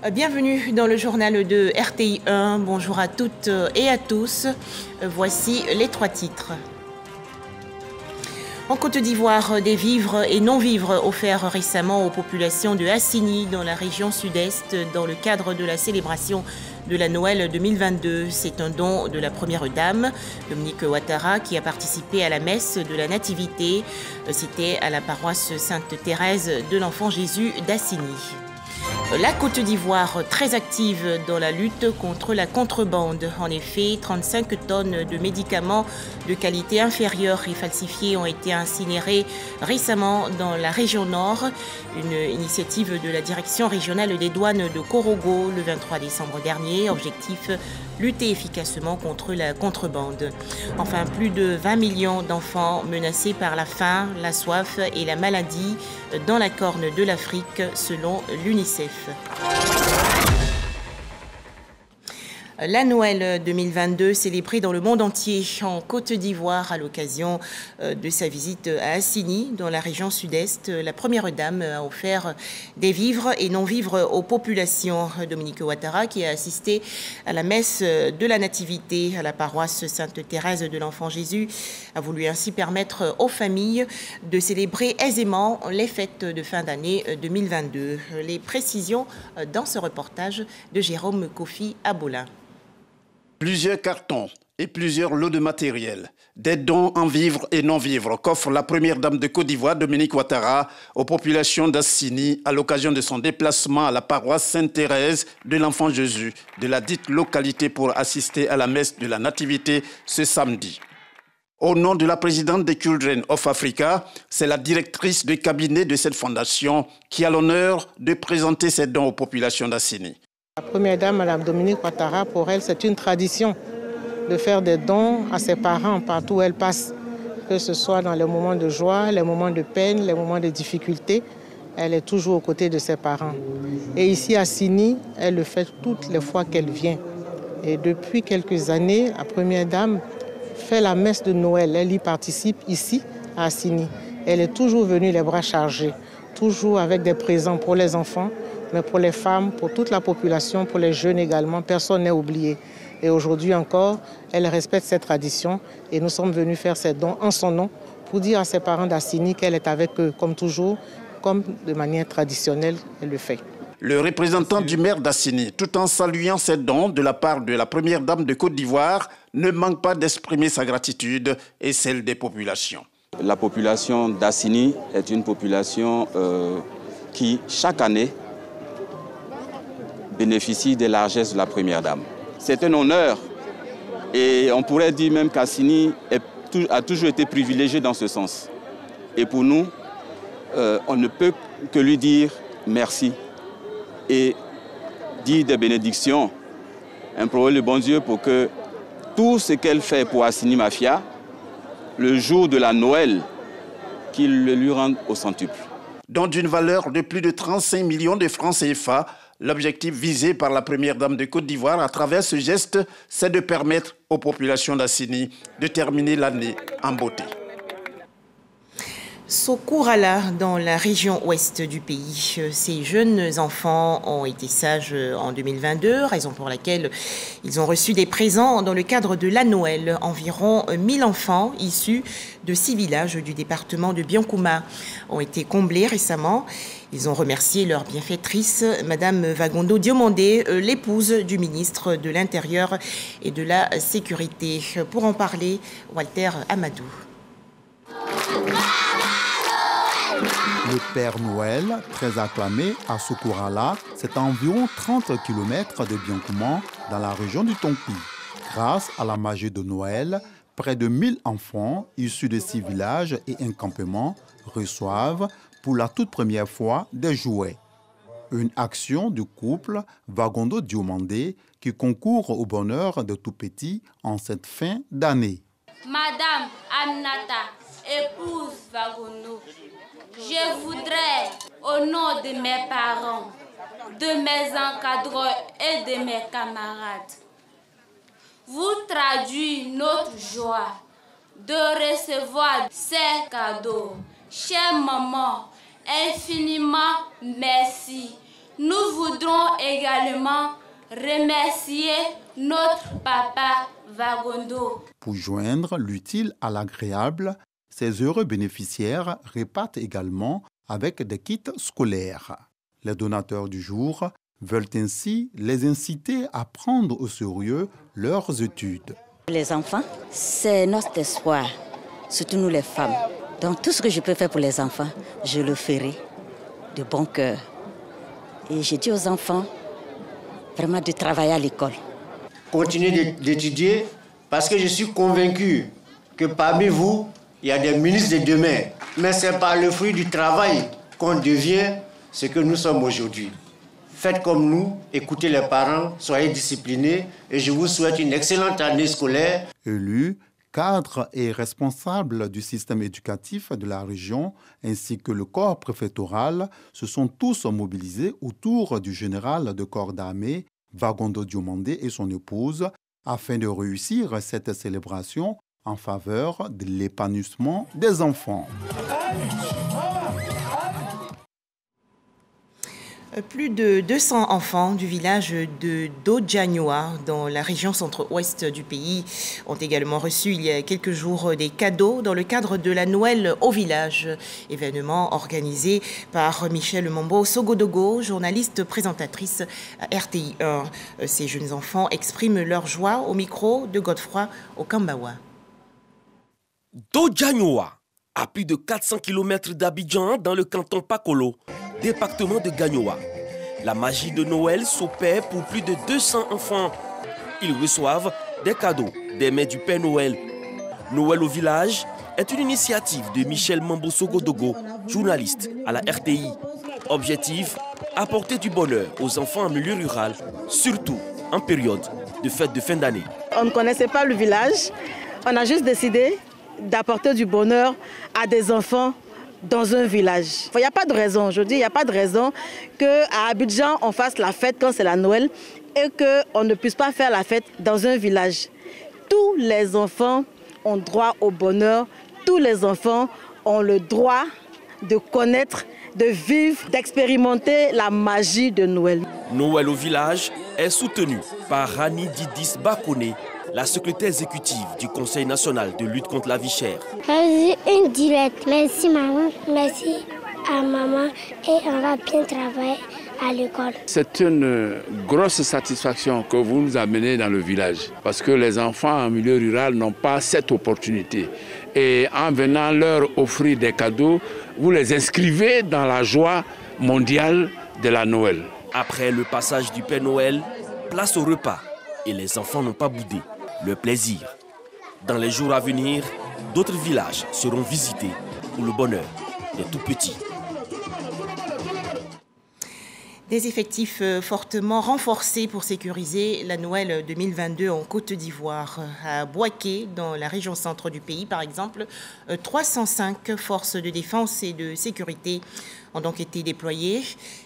Bienvenue dans le journal de RTI 1. Bonjour à toutes et à tous. Voici les trois titres. En Côte d'Ivoire, des vivres et non-vivres offerts récemment aux populations de Assini dans la région sud-est dans le cadre de la célébration de la Noël 2022. C'est un don de la Première Dame, Dominique Ouattara, qui a participé à la messe de la Nativité. C'était à la paroisse Sainte-Thérèse de l'Enfant Jésus d'Assini. La Côte d'Ivoire, très active dans la lutte contre la contrebande. En effet, 35 tonnes de médicaments de qualité inférieure et falsifiés ont été incinérés récemment dans la région nord. Une initiative de la Direction régionale des douanes de Korogo le 23 décembre dernier. Objectif, lutter efficacement contre la contrebande. Enfin, plus de 20 millions d'enfants menacés par la faim, la soif et la maladie dans la corne de l'Afrique, selon l'UNICEF. La Noël 2022 célébrée dans le monde entier en Côte d'Ivoire à l'occasion de sa visite à Assini dans la région sud-est. La Première Dame a offert des vivres et non-vivres aux populations. Dominique Ouattara, qui a assisté à la messe de la Nativité à la paroisse Sainte-Thérèse de l'Enfant Jésus, a voulu ainsi permettre aux familles de célébrer aisément les fêtes de fin d'année 2022. Les précisions dans ce reportage de Jérôme Kofi Abola. Plusieurs cartons et plusieurs lots de matériel, des dons en vivres et non-vivres qu'offre la Première Dame de Côte d'Ivoire, Dominique Ouattara, aux populations d'Assini à l'occasion de son déplacement à la paroisse Sainte-Thérèse de l'Enfant Jésus de la dite localité pour assister à la messe de la Nativité ce samedi. Au nom de la présidente des Children of Africa, c'est la directrice de cabinet de cette fondation qui a l'honneur de présenter ces dons aux populations d'Assini. La Première Dame, Mme Dominique Ouattara, pour elle, c'est une tradition de faire des dons à ses parents partout où elle passe, que ce soit dans les moments de joie, les moments de peine, les moments de difficulté. Elle est toujours aux côtés de ses parents. Et ici à Assini, elle le fait toutes les fois qu'elle vient. Et depuis quelques années, la Première Dame fait la messe de Noël. Elle y participe ici à Assini. Elle est toujours venue les bras chargés, toujours avec des présents pour les enfants, mais pour les femmes, pour toute la population, pour les jeunes également, personne n'est oublié. Et aujourd'hui encore, elle respecte cette tradition et nous sommes venus faire ces dons en son nom pour dire à ses parents d'Assini qu'elle est avec eux comme toujours, comme de manière traditionnelle, elle le fait. Le représentant du maire d'Assini, tout en saluant ces dons de la part de la Première Dame de Côte d'Ivoire, ne manque pas d'exprimer sa gratitude et celle des populations. La population d'Assini est une population qui, chaque année, bénéficie des largesses de la Première Dame. C'est un honneur et on pourrait dire même qu'Assini a toujours été privilégié dans ce sens. Et pour nous, on ne peut que lui dire merci et dire des bénédictions, implorer le bon Dieu pour que tout ce qu'elle fait pour Assini Mafia, le jour de la Noël, qu'il le lui rende au centuple. Dont d'une valeur de plus de 35 millions de francs CFA, l'objectif visé par la Première Dame de Côte d'Ivoire à travers ce geste, c'est de permettre aux populations d'Assini de terminer l'année en beauté. Sokourala, dans la région ouest du pays. Ces jeunes enfants ont été sages en 2022, raison pour laquelle ils ont reçu des présents dans le cadre de la Noël. Environ 1000 enfants issus de 6 villages du département de Biankouma ont été comblés récemment. Ils ont remercié leur bienfaitrice, Madame Vagondo Diomandé, l'épouse du ministre de l'Intérieur et de la Sécurité. Pour en parler, Walter Amadou. Le Père Noël, très acclamé à Sokourala, c'est à environ 30 km de Biankouma, dans la région du Tonki. Grâce à la magie de Noël, près de 1000 enfants issus de 6 villages et un campement reçoivent pour la toute première fois des jouets. Une action du couple Vagondo Diomandé qui concourt au bonheur de tout petit en cette fin d'année. Madame Aminata, épouse Vagondo, je voudrais, au nom de mes parents, de mes encadreurs et de mes camarades, vous traduire notre joie de recevoir ces cadeaux. Chère maman, infiniment merci. Nous voudrons également remercier notre papa Vagondo. Pour joindre l'utile à l'agréable, ces heureux bénéficiaires repartent également avec des kits scolaires. Les donateurs du jour veulent ainsi les inciter à prendre au sérieux leurs études. Les enfants, c'est notre espoir, surtout nous les femmes. Donc tout ce que je peux faire pour les enfants, je le ferai de bon cœur. Et j'ai dit aux enfants vraiment de travailler à l'école. Continuez d'étudier parce que je suis convaincu que parmi vous, il y a des ministres de demain. Mais c'est par le fruit du travail qu'on devient ce que nous sommes aujourd'hui. Faites comme nous, écoutez les parents, soyez disciplinés et je vous souhaite une excellente année scolaire. Élus, cadres et responsables du système éducatif de la région ainsi que le corps préfectoral se sont tous mobilisés autour du général de corps d'armée Vagondo Diomandé et son épouse afin de réussir cette célébration en faveur de l'épanouissement des enfants. Plus de 200 enfants du village de Dodjanyoa, dans la région centre-ouest du pays, ont également reçu il y a quelques jours des cadeaux dans le cadre de la Noël au village, événement organisé par Michel Mambo Sogodogo, journaliste présentatrice à RTI 1. Ces jeunes enfants expriment leur joie au micro de Godefroy Okambawa. Dodjanyoa, à plus de 400 km d'Abidjan dans le canton Pakolo, département de Gagnoa. La magie de Noël s'opère pour plus de 200 enfants. Ils reçoivent des cadeaux des mains du Père Noël. Noël au village est une initiative de Michel Mambo Sogodogo, journaliste à la RTI. Objectif, apporter du bonheur aux enfants en milieu rural, surtout en période de fête de fin d'année. On ne connaissait pas le village, on a juste décidé d'apporter du bonheur à des enfants dans un village. Il n'y a pas de raison, aujourd'hui, il n'y a pas de raison qu'à Abidjan, on fasse la fête quand c'est la Noël et qu'on ne puisse pas faire la fête dans un village. Tous les enfants ont droit au bonheur, tous les enfants ont le droit de connaître, de vivre, d'expérimenter la magie de Noël. Noël au village est soutenu par Rani Didis Bakone, la secrétaire exécutive du Conseil national de lutte contre la vie chère. Une dilette. Merci maman, merci à maman et on va bien travailler à l'école. C'est une grosse satisfaction que vous nous amenez dans le village parce que les enfants en milieu rural n'ont pas cette opportunité. Et en venant leur offrir des cadeaux, vous les inscrivez dans la joie mondiale de la Noël. Après le passage du Père Noël, place au repas et les enfants n'ont pas boudé le plaisir. Dans les jours à venir, d'autres villages seront visités pour le bonheur des tout-petits. Des effectifs fortement renforcés pour sécuriser la Noël 2022 en Côte d'Ivoire. À Bouaké, dans la région centre du pays, par exemple, 305 forces de défense et de sécurité ont donc été déployées.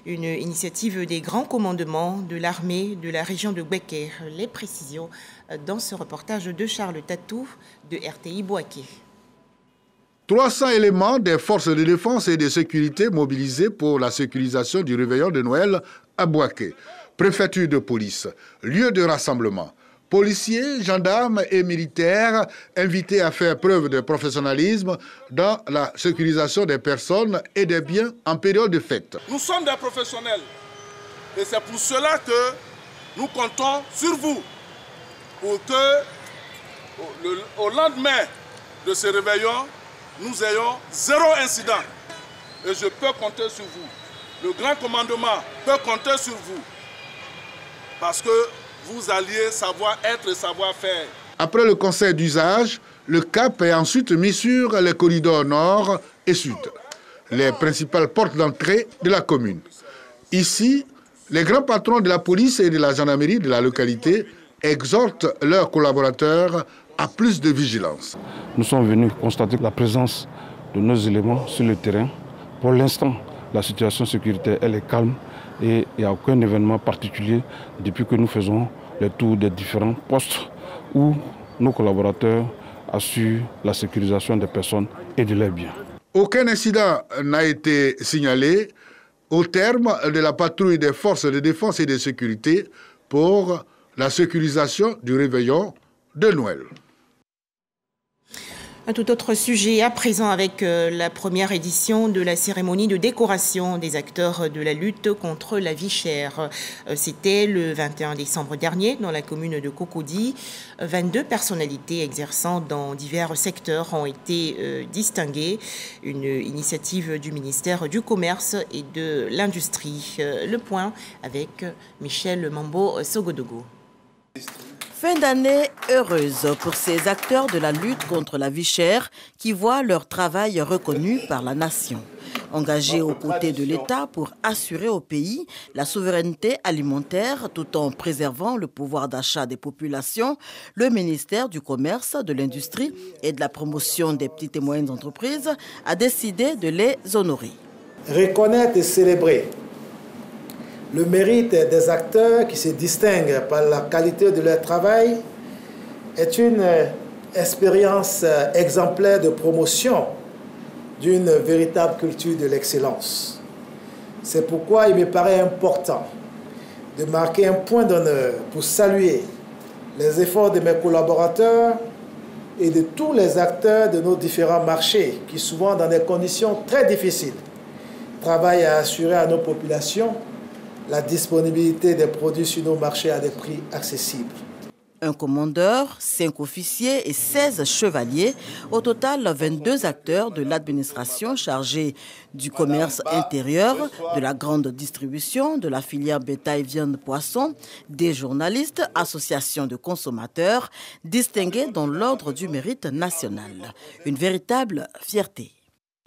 Une initiative des grands commandements de l'armée de la région de Bouaké. Les précisions dans ce reportage de Charles Tatou de RTI Bouaké. 300 éléments des forces de défense et de sécurité mobilisés pour la sécurisation du réveillon de Noël à Bouaké. Préfecture de police, lieu de rassemblement. Policiers, gendarmes et militaires invités à faire preuve de professionnalisme dans la sécurisation des personnes et des biens en période de fête. Nous sommes des professionnels et c'est pour cela que nous comptons sur vous pour que au lendemain de ce réveillon, nous ayons 0 incident. Et je peux compter sur vous. Le grand commandement peut compter sur vous. Parce que vous alliez savoir être et savoir faire. Après le conseil d'usage, le cap est ensuite mis sur les corridors nord et sud, les principales portes d'entrée de la commune. Ici, les grands patrons de la police et de la gendarmerie de la localité exhortent leurs collaborateurs à plus de vigilance. Nous sommes venus constater la présence de nos éléments sur le terrain. Pour l'instant, la situation sécuritaire elle est calme et il n'y a aucun événement particulier depuis que nous faisons le tour des différents postes où nos collaborateurs assurent la sécurisation des personnes et de leurs biens. Aucun incident n'a été signalé. au terme de la patrouille des forces de défense et de sécurité pour la sécurisation du réveillon de Noël. Un tout autre sujet à présent avec la première édition de la cérémonie de décoration des acteurs de la lutte contre la vie chère. C'était le 21 décembre dernier dans la commune de Cocody. 22 personnalités exerçant dans divers secteurs ont été distinguées. Une initiative du ministère du Commerce et de l'Industrie. Le point avec Michel Mambo-Sogodogo. Fin d'année heureuse pour ces acteurs de la lutte contre la vie chère qui voient leur travail reconnu par la nation. Engagés aux côtés de l'État pour assurer au pays la souveraineté alimentaire tout en préservant le pouvoir d'achat des populations, le ministère du Commerce, de l'Industrie et de la promotion des petites et moyennes entreprises a décidé de les honorer. Reconnaître et célébrer le mérite des acteurs qui se distinguent par la qualité de leur travail est une expérience exemplaire de promotion d'une véritable culture de l'excellence. C'est pourquoi il me paraît important de marquer un point d'honneur pour saluer les efforts de mes collaborateurs et de tous les acteurs de nos différents marchés qui, souvent dans des conditions très difficiles, travaillent à assurer à nos populations la disponibilité des produits sur nos marchés à des prix accessibles. Un commandeur, 5 officiers et 16 chevaliers, au total 22 acteurs de l'administration chargés du commerce intérieur, de la grande distribution, de la filière bétail, viande, poisson, des journalistes, associations de consommateurs, distingués dans l'ordre du mérite national. Une véritable fierté.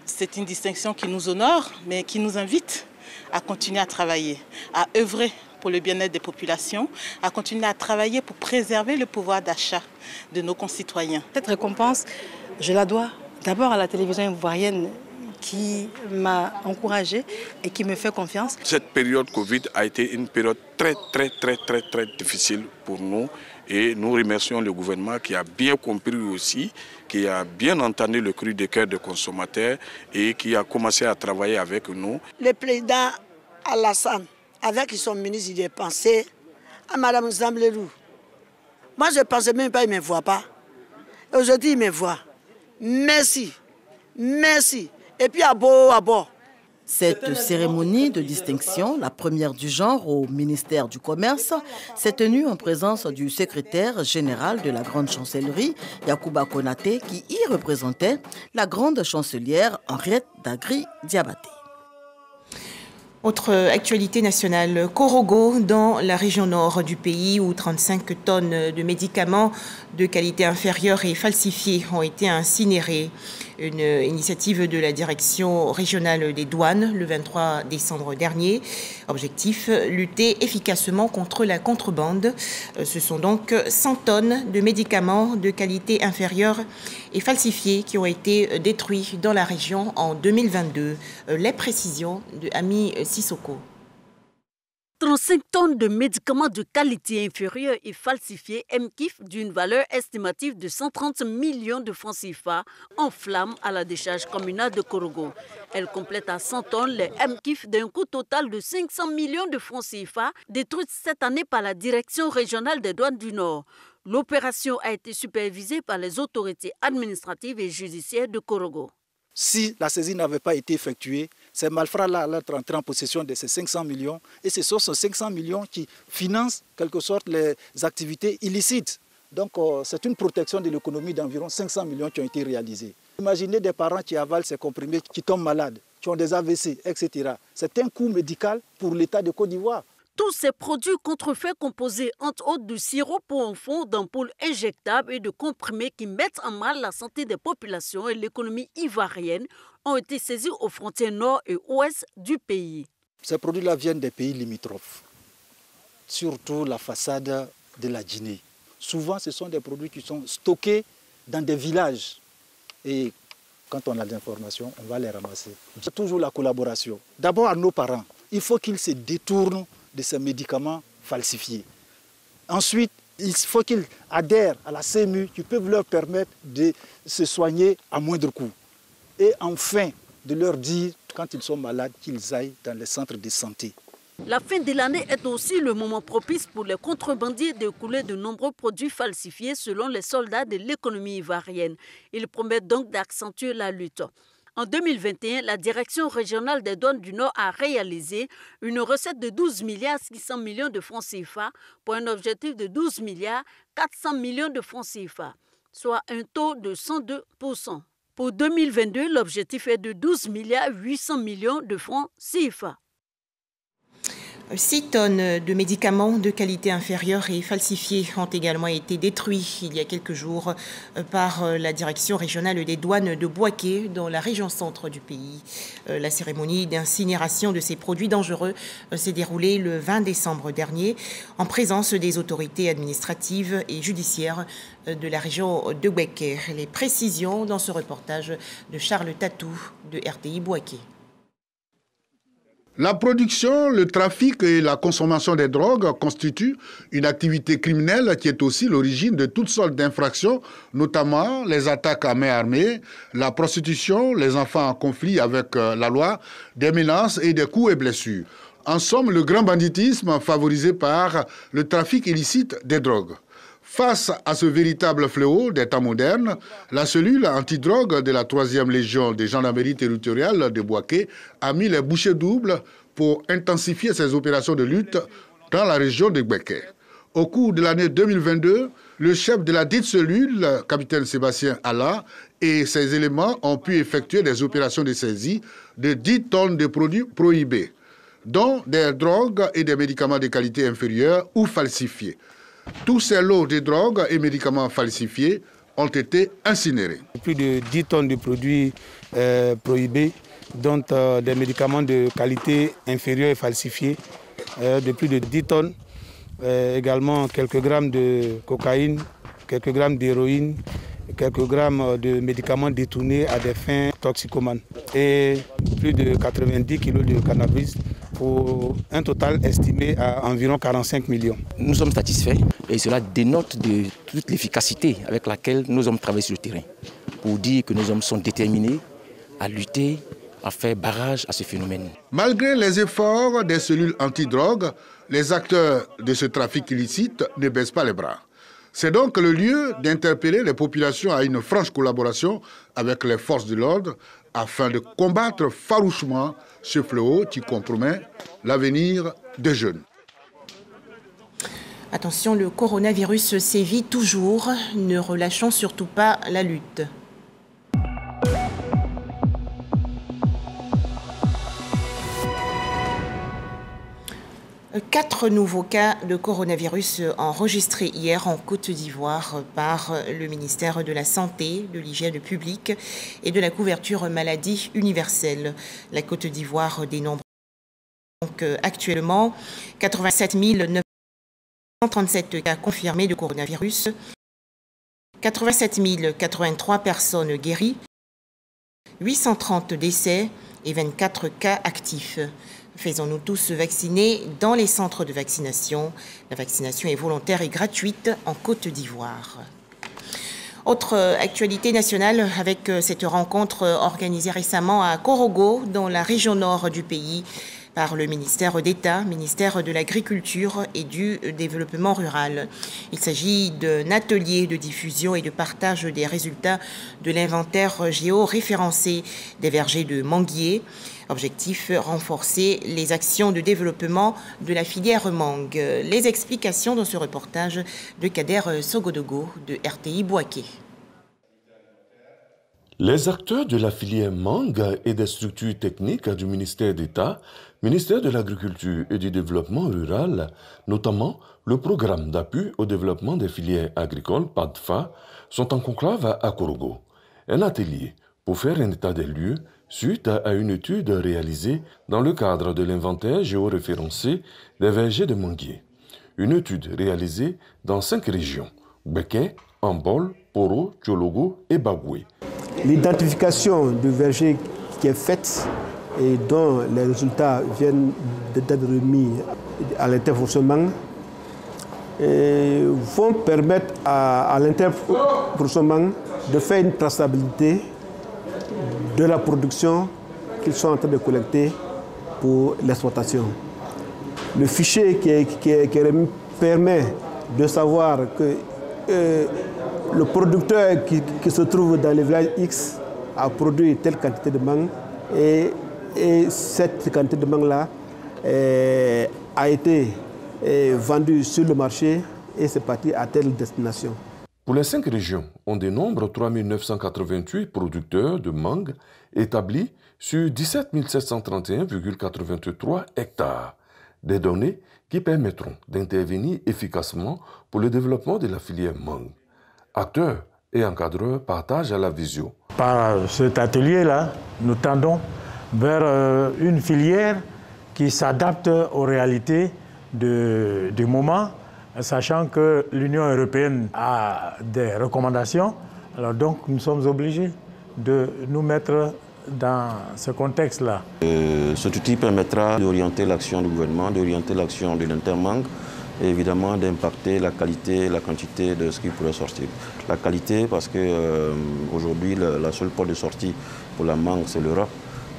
C'est une distinction qui nous honore, mais qui nous invite à continuer à travailler, à œuvrer pour le bien-être des populations, à continuer à travailler pour préserver le pouvoir d'achat de nos concitoyens. Cette récompense, je la dois d'abord à la télévision ivoirienne qui m'a encouragée et qui me fait confiance. Cette période Covid a été une période très difficile pour nous et nous remercions le gouvernement qui a bien compris aussi, qui a bien entendu le cri de cœur des consommateurs et qui a commencé à travailler avec nous. Le président Alassane, avec son ministre, il est pensé à Mme Zamblerou. Moi, je ne pensais même pas qu'il ne me voit pas. Aujourd'hui, il me voit. Merci. Merci. Et puis à bord. Cette cérémonie de distinction, la première du genre au ministère du Commerce, s'est tenue en présence du secrétaire général de la grande chancellerie, Yacouba Konaté, qui y représentait la grande chancelière Henriette Dagri-Diabaté. Autre actualité nationale, Korogo, dans la région nord du pays, où 35 tonnes de médicaments de qualité inférieure et falsifiés ont été incinérés. Une initiative de la direction régionale des douanes le 23 décembre dernier. Objectif, lutter efficacement contre la contrebande. Ce sont donc 100 tonnes de médicaments de qualité inférieure et falsifiés qui ont été détruits dans la région en 2022. Les précisions de Ami Sissoko. 35 tonnes de médicaments de qualité inférieure et falsifiés MKIF d'une valeur estimative de 130 millions de francs CFA en flammes à la décharge communale de Korogo. Elle complète à 100 tonnes les MKIF d'un coût total de 500 millions de francs CFA détruites cette année par la direction régionale des douanes du Nord. L'opération a été supervisée par les autorités administratives et judiciaires de Korogo. Si la saisie n'avait pas été effectuée, ces malfrats-là allaient entrer en possession de ces 500 millions et ce sont ces 500 millions qui financent quelque sorte les activités illicites. Donc c'est une protection de l'économie d'environ 500 millions qui ont été réalisées. Imaginez des parents qui avalent ces comprimés, qui tombent malades, qui ont des AVC, etc. C'est un coût médical pour l'État de Côte d'Ivoire. Tous ces produits contrefaits composés entre autres de sirop pour enfants, d'ampoules injectables et de comprimés qui mettent en mal la santé des populations et l'économie ivoirienne ont été saisis aux frontières nord et ouest du pays. Ces produits-là viennent des pays limitrophes, surtout la façade de la Guinée. Souvent, ce sont des produits qui sont stockés dans des villages. Et quand on a des informations, on va les ramasser. C'est toujours la collaboration. D'abord à nos parents, il faut qu'ils se détournent de ces médicaments falsifiés. Ensuite, il faut qu'ils adhèrent à la CMU qui peuvent leur permettre de se soigner à moindre coût. Et enfin, de leur dire, quand ils sont malades, qu'ils aillent dans les centres de santé. La fin de l'année est aussi le moment propice pour les contrebandiers d'écouler de nombreux produits falsifiés selon les soldats de l'économie ivoirienne. Ils promettent donc d'accentuer la lutte. En 2021, la Direction régionale des douanes du Nord a réalisé une recette de 12 milliards 600 millions de francs CFA pour un objectif de 12 milliards 400 millions de francs CFA, soit un taux de 102%. Pour 2022, l'objectif est de 12 milliards 800 millions de francs CFA. 6 tonnes de médicaments de qualité inférieure et falsifiés ont également été détruits il y a quelques jours par la direction régionale des douanes de Bouaké dans la région centre du pays. La cérémonie d'incinération de ces produits dangereux s'est déroulée le 20 décembre dernier en présence des autorités administratives et judiciaires de la région de Bouaké. Les précisions dans ce reportage de Charles Tatou de RTI Bouaké. La production, le trafic et la consommation des drogues constituent une activité criminelle qui est aussi l'origine de toutes sortes d'infractions, notamment les attaques à main armée, la prostitution, les enfants en conflit avec la loi, des menaces et des coups et blessures. En somme, le grand banditisme favorisé par le trafic illicite des drogues. Face à ce véritable fléau des temps modernes, la cellule antidrogue de la 3e Légion des gendarmeries territoriales de Bouaké a mis les bouchées doubles pour intensifier ses opérations de lutte dans la région de Bouaké. Au cours de l'année 2022, le chef de la dite cellule, capitaine Sébastien Allah, et ses éléments ont pu effectuer des opérations de saisie de 10 tonnes de produits prohibés, dont des drogues et des médicaments de qualité inférieure ou falsifiés. Tous ces lots de drogues et médicaments falsifiés ont été incinérés. Plus de 10 tonnes de produits prohibés, dont des médicaments de qualité inférieure et falsifiés, de plus de 10 tonnes, également quelques grammes de cocaïne, quelques grammes d'héroïne, quelques grammes de médicaments détournés à des fins toxicomanes et plus de 90 kg de cannabis pour un total estimé à environ 45 millions. Nous sommes satisfaits et cela dénote de toute l'efficacité avec laquelle nos hommes travaillent sur le terrain pour dire que nos hommes sont déterminés à lutter, à faire barrage à ce phénomène. Malgré les efforts des cellules antidrogue, les acteurs de ce trafic illicite ne baissent pas les bras. C'est donc le lieu d'interpeller les populations à une franche collaboration avec les forces de l'ordre afin de combattre farouchement ce fléau qui compromet l'avenir des jeunes. Attention, le coronavirus sévit toujours. Ne relâchons surtout pas la lutte. 4 nouveaux cas de coronavirus enregistrés hier en Côte d'Ivoire par le ministère de la Santé, de l'Hygiène publique et de la couverture maladie universelle. La Côte d'Ivoire dénombre donc actuellement 87 937 cas confirmés de coronavirus, 87 083 personnes guéries, 830 décès et 24 cas actifs. Faisons-nous tous vacciner dans les centres de vaccination. La vaccination est volontaire et gratuite en Côte d'Ivoire. Autre actualité nationale avec cette rencontre organisée récemment à Korogo, dans la région nord du pays, par le ministère d'État, ministère de l'Agriculture et du Développement rural. Il s'agit d'un atelier de diffusion et de partage des résultats de l'inventaire géoréférencé des vergers de manguiers. Objectif, renforcer les actions de développement de la filière mangue. Les explications dans ce reportage de Kader Sogodogo de RTI Bouaké. Les acteurs de la filière mangue et des structures techniques du ministère d'État, ministère de l'Agriculture et du Développement rural, notamment le programme d'appui au développement des filières agricoles, PADFA, sont en conclave à Korogo. Un atelier pour faire un état des lieux suite à une étude réalisée dans le cadre de l'inventaire géoréférencé des vergers de manguiers. Une étude réalisée dans 5 régions, Béquin, Ambol, Poro, Tchologo et Bagoué. L'identification du verger qui est faite et dont les résultats viennent d'être remis à l'interfonctionnement vont permettre à l'interfonctionnement de faire une traçabilité de la production qu'ils sont en train de collecter pour l'exploitation. Le fichier qui permet de savoir que le producteur qui se trouve dans le village X a produit telle quantité de mangue et cette quantité de mangue-là a été vendue sur le marché et c'est parti à telle destination. Pour les 5 régions, on dénombre 3 988 producteurs de mangue établis sur 17 731,83 hectares. Des données qui permettront d'intervenir efficacement pour le développement de la filière mangue. Acteurs et encadreurs partagent la vision. Par cet atelier-là, nous tendons vers une filière qui s'adapte aux réalités du moment, sachant que l'Union européenne a des recommandations. Alors donc, nous sommes obligés de nous mettre dans ce contexte-là. Cet outil permettra d'orienter l'action du gouvernement, d'orienter l'action de l'Intermangue et évidemment d'impacter la qualité et la quantité de ce qui pourrait sortir. La qualité parce que aujourd'hui la seule porte de sortie pour la mangue c'est l'Europe.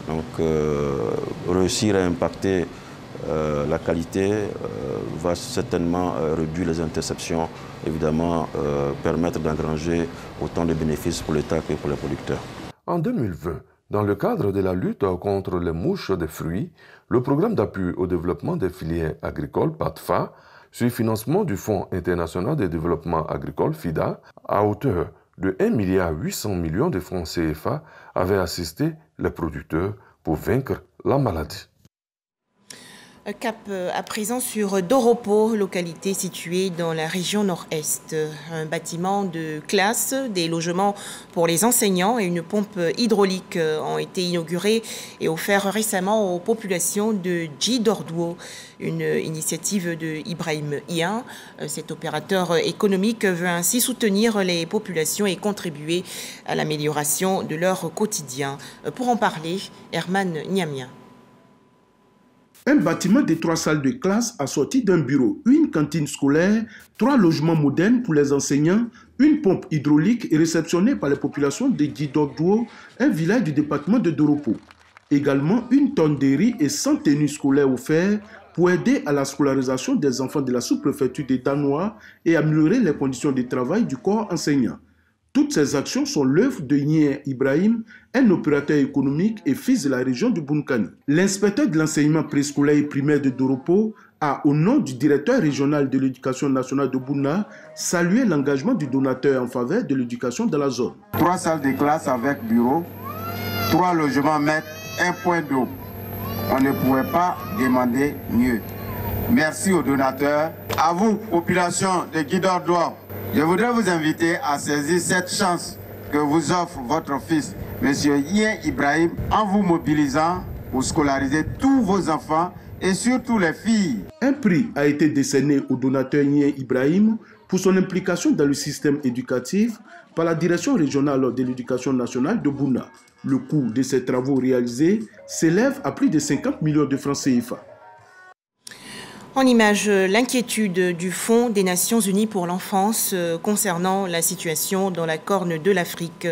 Donc réussir à impacter la qualité va certainement réduire les interceptions, évidemment permettre d'engranger autant de bénéfices pour l'État que pour les producteurs. En 2020, dans le cadre de la lutte contre les mouches des fruits, le programme d'appui au développement des filières agricoles, PADFA, sur financement du Fonds international de développement agricole, FIDA, à hauteur de 1,8 milliard de francs CFA, avait assisté les producteurs pour vaincre la maladie. Cap à présent sur Doropo, localité située dans la région nord-est. Un bâtiment de classe, des logements pour les enseignants et une pompe hydraulique ont été inaugurés et offerts récemment aux populations de Djidordouo, une initiative de Ibrahim Ian. Cet opérateur économique veut ainsi soutenir les populations et contribuer à l'amélioration de leur quotidien. Pour en parler, Herman Niamia. Un bâtiment de 3 salles de classe assorti d'un bureau, une cantine scolaire, 3 logements modernes pour les enseignants, une pompe hydraulique est réceptionné par les populations de Djidordouo, un village du département de Doropo. Également, une tonne de riz et 100 tenues scolaires offertes pour aider à la scolarisation des enfants de la sous-préfecture de Danois et améliorer les conditions de travail du corps enseignant. Toutes ces actions sont l'œuvre de Nye Ibrahim, un opérateur économique et fils de la région de Bunkani. L'inspecteur de l'enseignement préscolaire et primaire de Doropo a, au nom du directeur régional de l'éducation nationale de Bouna, salué l'engagement du donateur en faveur de l'éducation dans la zone. 3 salles de classe avec bureau, 3 logements maîtres, 1 point d'eau. On ne pouvait pas demander mieux. Merci aux donateurs. À vous, population de Djidordouo. Je voudrais vous inviter à saisir cette chance que vous offre votre fils, M. Nye Ibrahim, en vous mobilisant pour scolariser tous vos enfants et surtout les filles. Un prix a été décerné au donateur Nye Ibrahim pour son implication dans le système éducatif par la direction régionale de l'éducation nationale de Bouna. Le coût de ces travaux réalisés s'élève à plus de 50 millions de francs CFA. En image, l'inquiétude du Fonds des Nations Unies pour l'enfance concernant la situation dans la Corne de l'Afrique.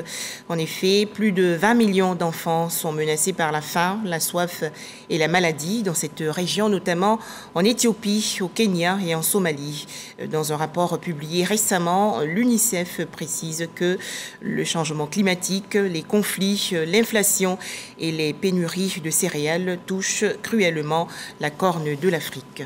En effet, plus de 20 millions d'enfants sont menacés par la faim, la soif et la maladie dans cette région, notamment en Éthiopie, au Kenya et en Somalie. Dans un rapport publié récemment, l'UNICEF précise que le changement climatique, les conflits, l'inflation et les pénuries de céréales touchent cruellement la Corne de l'Afrique.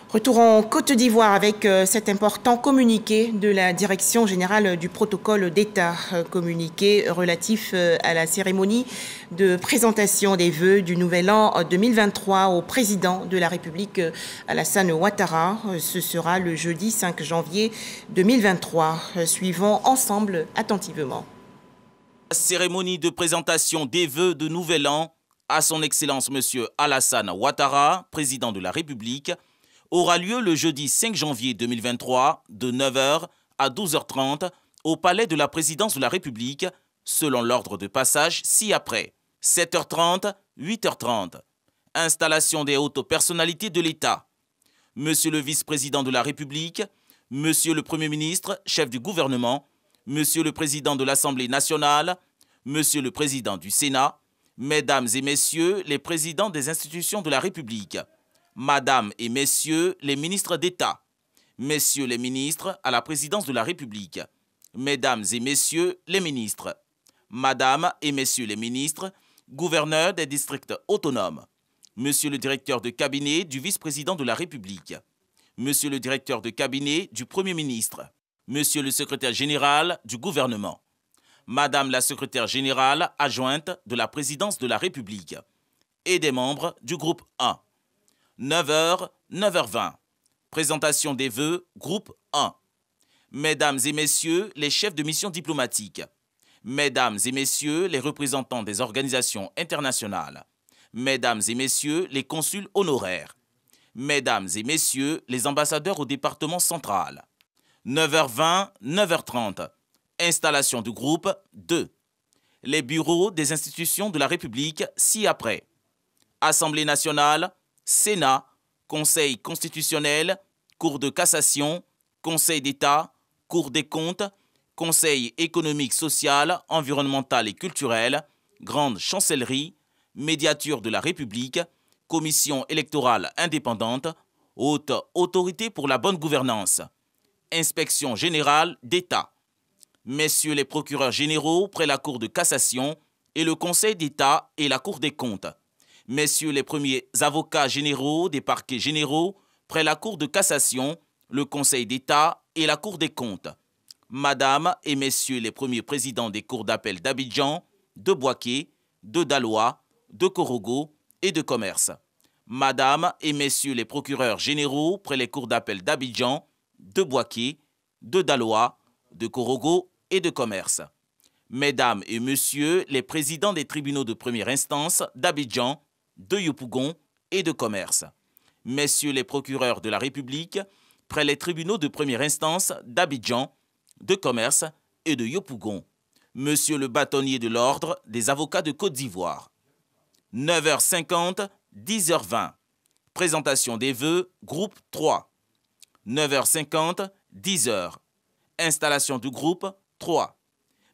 Retour en Côte d'Ivoire avec cet important communiqué de la Direction générale du protocole d'État, communiqué relatif à la cérémonie de présentation des vœux du Nouvel An 2023 au président de la République Alassane Ouattara. Ce sera le jeudi 5 janvier 2023. Suivons ensemble attentivement. La cérémonie de présentation des vœux de Nouvel An à son Excellence M. Alassane Ouattara, président de la République, aura lieu le jeudi 5 janvier 2023 de 9h à 12h30 au palais de la présidence de la République, selon l'ordre de passage ci-après. 7h30, 8h30. Installation des hautes personnalités de l'État. Monsieur le vice-président de la République, Monsieur le Premier ministre, chef du gouvernement, Monsieur le président de l'Assemblée nationale, Monsieur le président du Sénat, Mesdames et messieurs les présidents des institutions de la République, Madame et messieurs les ministres d'État, messieurs les ministres à la présidence de la République, mesdames et messieurs les ministres, Madame et messieurs les ministres, gouverneurs des districts autonomes, monsieur le directeur de cabinet du vice-président de la République, monsieur le directeur de cabinet du Premier ministre, monsieur le secrétaire général du gouvernement, madame la secrétaire générale adjointe de la présidence de la République et des membres du groupe 1. 9h, 9h20. Présentation des vœux, groupe 1. Mesdames et messieurs les chefs de mission diplomatique, mesdames et messieurs les représentants des organisations internationales, mesdames et messieurs les consuls honoraires, mesdames et messieurs les ambassadeurs au département central. 9h20, 9h30. Installation du groupe 2. Les bureaux des institutions de la République ci-après. Assemblée nationale, Sénat, Conseil constitutionnel, Cour de cassation, Conseil d'État, Cour des comptes, Conseil économique, social, environnemental et culturel, Grande chancellerie, Médiature de la République, Commission électorale indépendante, Haute autorité pour la bonne gouvernance, Inspection générale d'État. Messieurs les procureurs généraux près la Cour de cassation et le Conseil d'État et la Cour des comptes. Messieurs les premiers avocats généraux des parquets généraux près la Cour de cassation, le Conseil d'État et la Cour des comptes. Madame et messieurs les premiers présidents des cours d'appel d'Abidjan, de Bouaké, de Daloa, de Korogo et de commerce. Madame et messieurs les procureurs généraux près les cours d'appel d'Abidjan, de Bouaké, de Daloa, de Korogo et de commerce. Mesdames et messieurs les présidents des tribunaux de première instance d'Abidjan, de Yopougon et de commerce. Messieurs les procureurs de la République près les tribunaux de première instance d'Abidjan, de commerce et de Yopougon. Monsieur le bâtonnier de l'ordre des avocats de Côte d'Ivoire. 9h50, 10h20. Présentation des vœux, groupe 3. 9h50, 10h. Installation du groupe 3.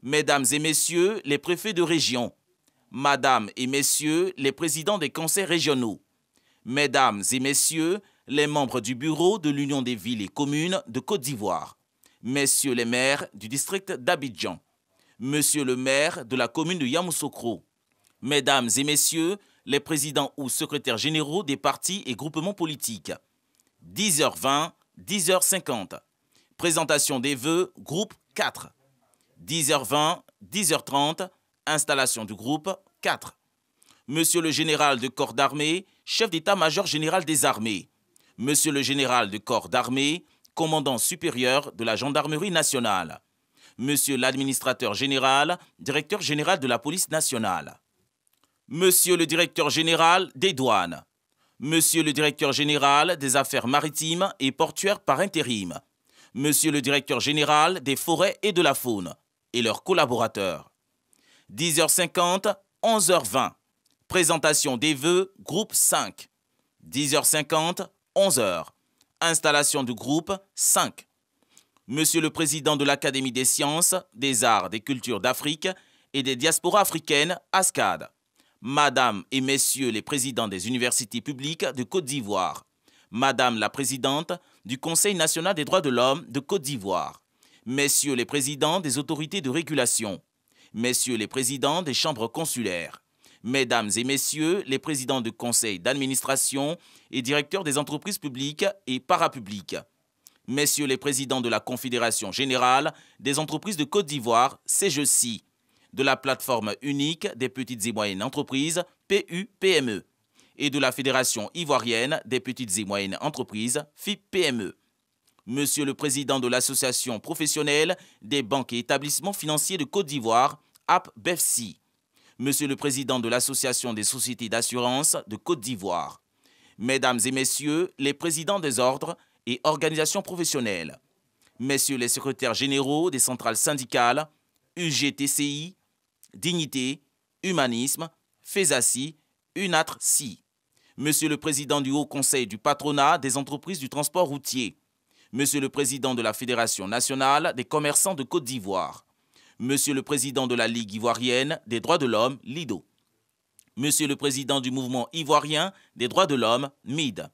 Mesdames et messieurs les préfets de région, Madame et messieurs les présidents des conseils régionaux, Mesdames et messieurs les membres du bureau de l'Union des villes et communes de Côte d'Ivoire, Messieurs les maires du district d'Abidjan, Monsieur le maire de la commune de Yamoussoukro, Mesdames et messieurs les présidents ou secrétaires généraux des partis et groupements politiques. 10h20, 10h50. Présentation des vœux, groupe 4. 10h20, 10h30, installation du groupe 4. Monsieur le général de corps d'armée, chef d'état-major général des armées. Monsieur le général de corps d'armée, commandant supérieur de la gendarmerie nationale. Monsieur l'administrateur général, directeur général de la police nationale. Monsieur le directeur général des douanes. Monsieur le directeur général des affaires maritimes et portuaires par intérim. Monsieur le directeur général des forêts et de la faune et leurs collaborateurs. 10h50, 11h20. Présentation des vœux, groupe 5. 10h50, 11h. Installation du groupe 5. Monsieur le président de l'Académie des sciences, des arts, des cultures d'Afrique et des diasporas africaines, ASCAD. Madame et messieurs les présidents des universités publiques de Côte d'Ivoire. Madame la présidente du Conseil national des droits de l'homme de Côte d'Ivoire. Messieurs les présidents des autorités de régulation. Messieurs les présidents des chambres consulaires. Mesdames et messieurs les présidents de conseils d'administration et directeurs des entreprises publiques et parapubliques. Messieurs les présidents de la Confédération générale des entreprises de Côte d'Ivoire, CGECI, de la plateforme unique des petites et moyennes entreprises, PU-PME, et de la Fédération ivoirienne des petites et moyennes entreprises, FIP-PME. Monsieur le président de l'Association professionnelle des banques et établissements financiers de Côte d'Ivoire, AP-BEFSI. Monsieur le président de l'Association des sociétés d'assurance de Côte d'Ivoire. Mesdames et messieurs les présidents des ordres et organisations professionnelles. Messieurs les secrétaires généraux des centrales syndicales, UGTCI, Dignité, Humanisme, FESACI, UNATRCI. Monsieur le président du Haut Conseil du patronat des entreprises du transport routier. Monsieur le président de la Fédération nationale des commerçants de Côte d'Ivoire. Monsieur le président de la Ligue ivoirienne des droits de l'homme, LIDO. Monsieur le Président du Mouvement ivoirien des droits de l'homme, MID.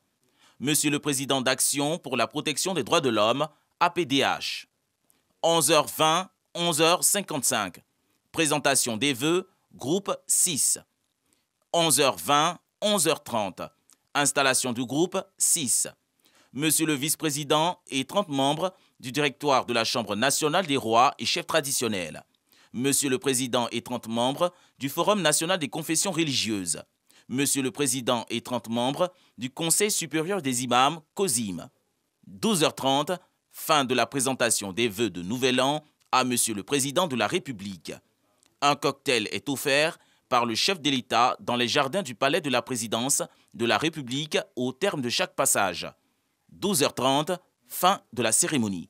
Monsieur le Président d'Action pour la protection des droits de l'homme, APDH. 11h20, 11h55. Présentation des vœux, groupe 6. 11h20, 11h30. Installation du groupe 6. Monsieur le vice-président et 30 membres du directoire de la Chambre nationale des rois et chefs traditionnels. Monsieur le président et 30 membres du Forum national des confessions religieuses. Monsieur le président et 30 membres du Conseil supérieur des imams, COSIM. 12h30, fin de la présentation des vœux de Nouvel An à Monsieur le Président de la République. Un cocktail est offert par le chef de l'État dans les jardins du Palais de la Présidence de la République au terme de chaque passage. 12h30, fin de la cérémonie.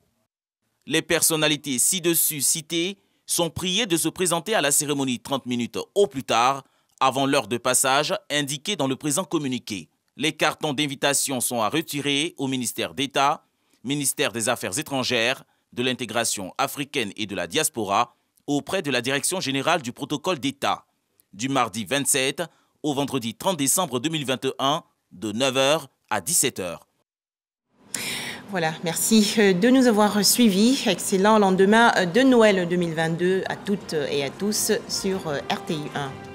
Les personnalités ci-dessus citées sont priées de se présenter à la cérémonie 30 minutes au plus tard, avant l'heure de passage indiquée dans le présent communiqué. Les cartons d'invitation sont à retirer au ministère d'État, ministère des Affaires étrangères, de l'intégration africaine et de la diaspora, auprès de la Direction générale du protocole d'État, du mardi 27 au vendredi 30 décembre 2021, de 9h à 17h. Voilà, merci de nous avoir suivis. Excellent lendemain de Noël 2022 à toutes et à tous sur RTI 1.